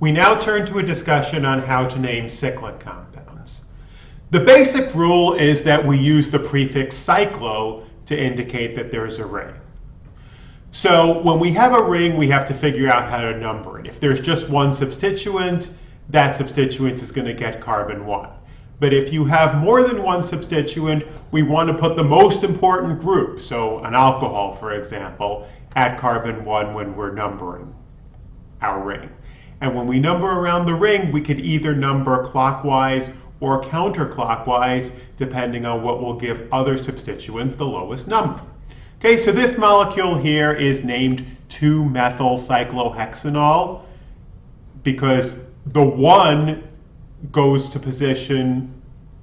We now turn to a discussion on how to name cyclic compounds. The basic rule is that we use the prefix cyclo to indicate that there's a ring. So when we have a ring, we have to figure out how to number it. If there's just one substituent, that substituent is going to get carbon 1. But if you have more than one substituent, we want to put the most important group, so an alcohol, for example, at carbon 1 when we're numbering our ring. And when we number around the ring, we could either number clockwise or counterclockwise, depending on what will give other substituents the lowest number. Okay, so this molecule here is named 2-methyl-cyclohexanol because the 1 goes to position,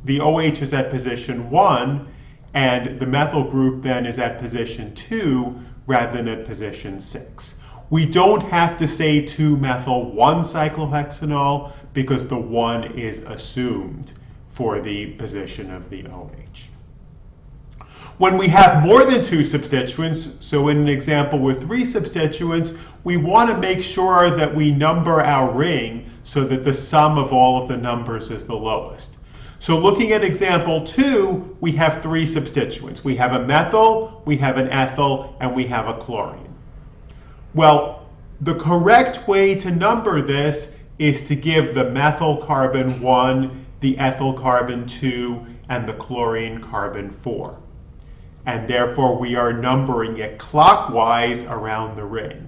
the OH is at position 1, and the methyl group then is at position 2 rather than at position 6. We don't have to say 2-methyl-1-cyclohexanol because the 1 is assumed for the position of the OH. When we have more than 2 substituents, so in an example with 3 substituents, we want to make sure that we number our ring so that the sum of all of the numbers is the lowest. So looking at example 2, we have 3 substituents. We have a methyl, we have an ethyl, and we have a chlorine. Well, the correct way to number this is to give the methyl carbon 1, the ethyl carbon 2, and the chlorine carbon 4. And therefore we are numbering it clockwise around the ring.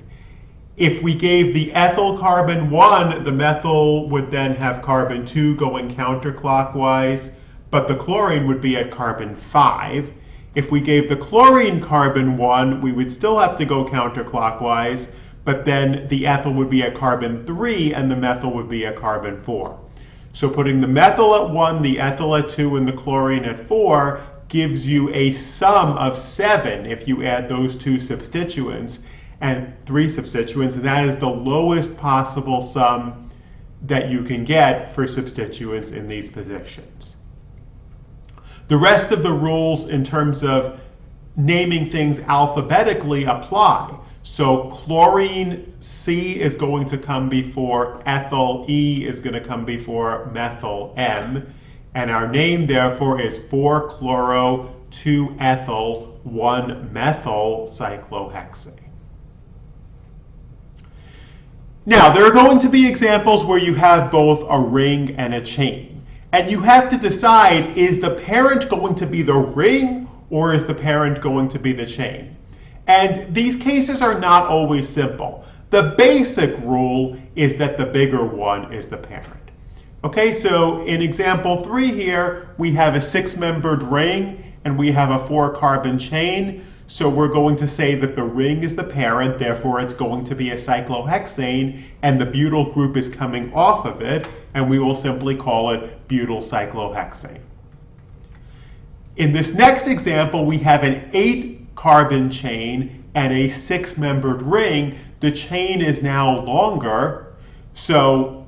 If we gave the ethyl carbon 1, the methyl would then have carbon 2 going counterclockwise, but the chlorine would be at carbon 5. If we gave the chlorine carbon 1, we would still have to go counterclockwise, but then the ethyl would be at carbon 3 and the methyl would be at carbon 4. So putting the methyl at 1, the ethyl at 2, and the chlorine at 4 gives you a sum of 7 if you add those 2 substituents and 3 substituents, and that is the lowest possible sum that you can get for substituents in these positions. The rest of the rules in terms of naming things alphabetically apply. So chlorine C is going to come before ethyl E is going to come before methyl M. And our name, therefore, is 4-chloro-2-ethyl-1-methyl-cyclohexane. Now, there are going to be examples where you have both a ring and a chain. And you have to decide, is the parent going to be the ring or is the parent going to be the chain? And these cases are not always simple. The basic rule is that the bigger one is the parent. Okay, so in example 3 here, we have a 6-membered ring and we have a 4-carbon chain. So we're going to say that the ring is the parent, therefore it's going to be a cyclohexane, and the butyl group is coming off of it, and we will simply call it butyl cyclohexane. In this next example, we have an 8-carbon chain and a 6-membered ring. The chain is now longer,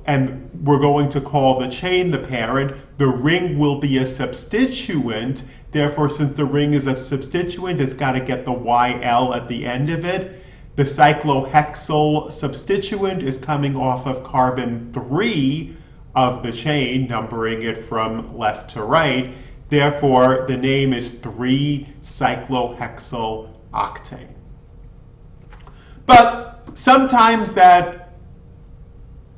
and we're going to call the chain the parent. The ring will be a substituent. Therefore, since the ring is a substituent, it's got to get the YL at the end of it. The cyclohexyl substituent is coming off of carbon 3 of the chain, numbering it from left to right. Therefore, the name is 3-cyclohexyl octane. But sometimes that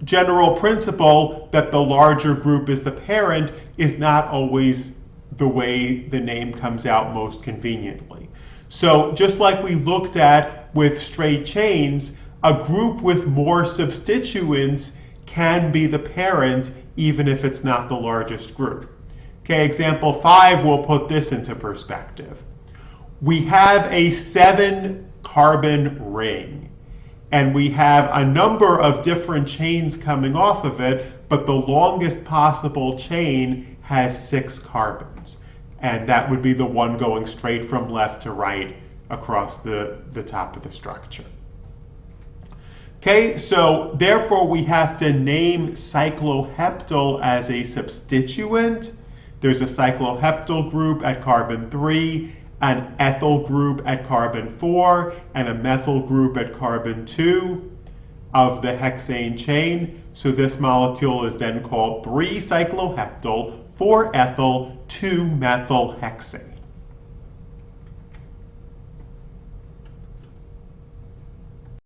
general principle that the larger group is the parent is not always the way the name comes out most conveniently. So just like we looked at with straight chains, a group with more substituents can be the parent even if it's not the largest group. Okay, example 5 will put this into perspective. We have a 7-carbon ring, and we have a number of different chains coming off of it, but the longest possible chain has 6 carbons. And that would be the one going straight from left to right across the top of the structure. Okay, so therefore we have to name cycloheptyl as a substituent. There's a cycloheptyl group at carbon 3, an ethyl group at carbon 4, and a methyl group at carbon 2 of the hexane chain. So this molecule is then called 3-cycloheptyl 4-ethyl 2-methylhexane.